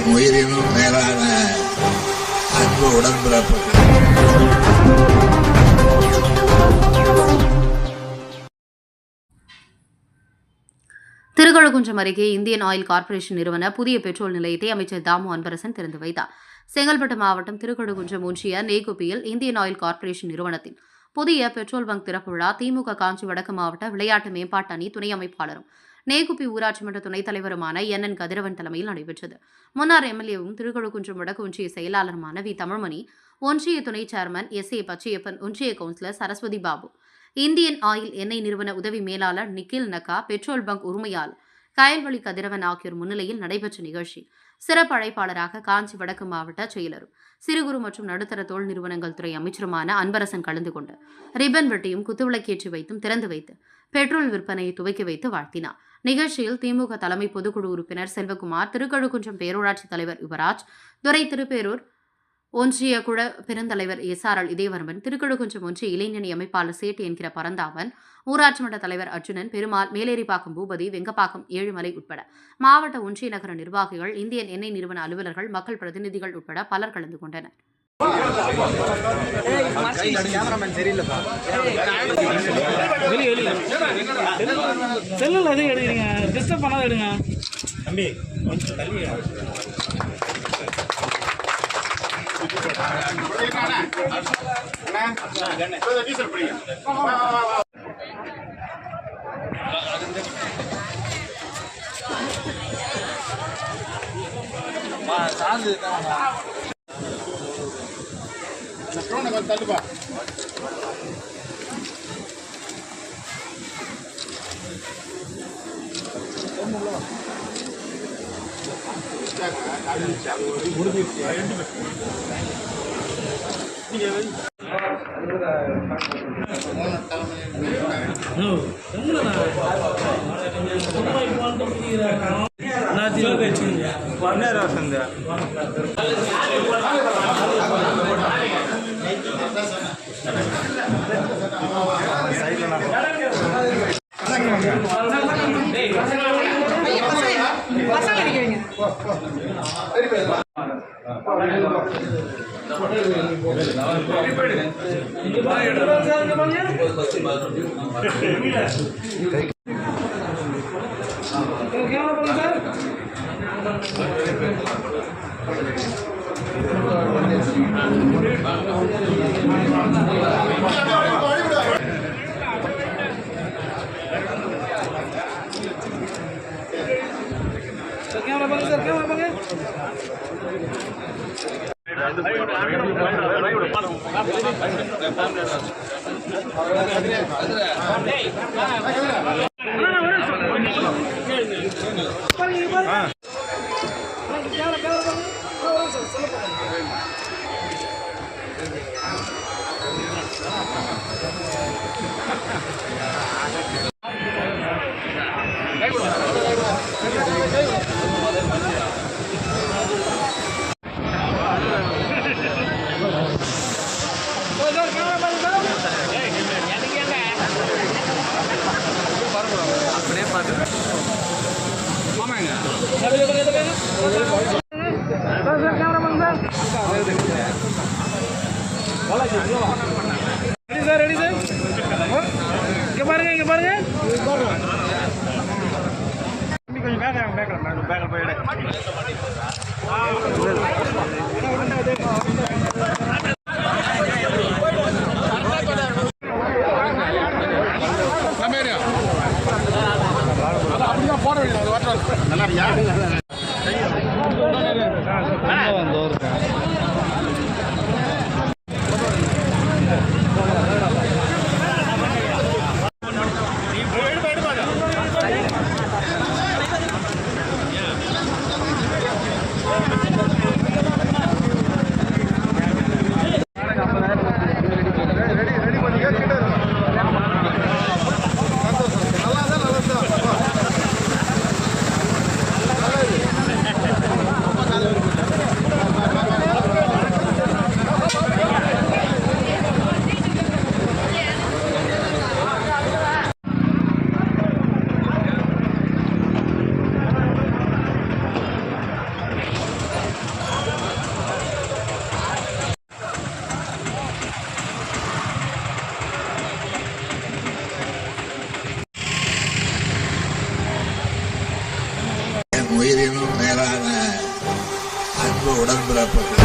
என் உயிரினும் மேலான அன்பு உடன்பிறப்பு. திருக்கழுக்குன்றம் அருகே இந்தியன் ஆயில் கார்ப்பரேஷன் நிறுவன புதிய பெட்ரோல் நிலையத்தை அமைச்சர் தாமு அன்பரசன் திறந்து வைத்தார். செங்கல்பட்டு மாவட்டம் திருக்கழுக்குன்றம் ஒன்றிய நெய்குப்பியில் இந்தியன் ஆயில் கார்ப்பரேஷன் நிறுவனத்தின் புதிய பெட்ரோல் பங்க் திறப்பு விழா திமுக காஞ்சி வடக்கு மாவட்ட விளையாட்டு மேம்பாட்டு அணி துணை அமைப்பாளரும் நெய்குப்பி ஊராட்சி மன்ற துணைத் தலைவருமான என் கதிரவன் தலைமையில் நடைபெற்றது. முன்னாள் எம்எல்ஏவும் திருக்கழுக்குன்றம் வடக்கு ஒன்றிய செயலாளருமான வி தமிழ்மணி, ஒன்றிய துணை சேர்மன் SA பச்சையப்பன், ஒன்றிய councillor Saraswathi Babu, Indian Oil எண்ணெய் நிறுவன உதவி மேலாளர் நிக்கில் நக்கா, பெட்ரோல் பங்க் உரிமையாளர் கயல்வழி கதிரவன் ஆகியோர் முன்னிலையில் நடைபெற்ற நிகழ்ச்சி சிறப்பு அழைப்பாளராக காஞ்சி வடக்கு மாவட்ட செயலரும் சிறு குறு மற்றும் நடுத்தர தொழில் நிறுவனங்கள் துறை அமைச்சருமான அன்பரசன் கலந்து கொண்டு ரிப்பன் வெட்டியும் குத்துவிளக்கேற்றி வைத்தும் திறந்து வைத்து பெட்ரோல் விற்பனையை துவக்கி வைத்து வாழ்த்தினார். நிகழ்ச்சியில் திமுக தலைமை பொதுக்குழு உறுப்பினர் செல்வகுமார், திருக்கழுக்குன்றம் பேரூராட்சி தலைவர் யுவராஜ், துரை திருப்பேரூர் ஒன்றிய குழ பெருந்தலைவர் SRL இதயவர்மன், திருக்கழுக்குன்றம் ஒன்றிய இளைஞணி அமைப்பாளர் சேட்டு என்கிற பரந்தாமன், ஊராட்சி மன்ற தலைவர் அர்ஜுனன், பெருமாள், மேலேரிப்பாக்கம் பூபதி, வெங்கப்பாக்கம் ஏழுமலை உட்பட மாவட்ட ஒன்றிய நகர நிர்வாகிகள், இந்தியன் எண்ணெய் நிறுவன அலுவலர்கள், மக்கள் பிரதிநிதிகள் உட்பட பலர் கலந்து கொண்டனர். தள்ளுப்பா உடன்பிறப்புகள்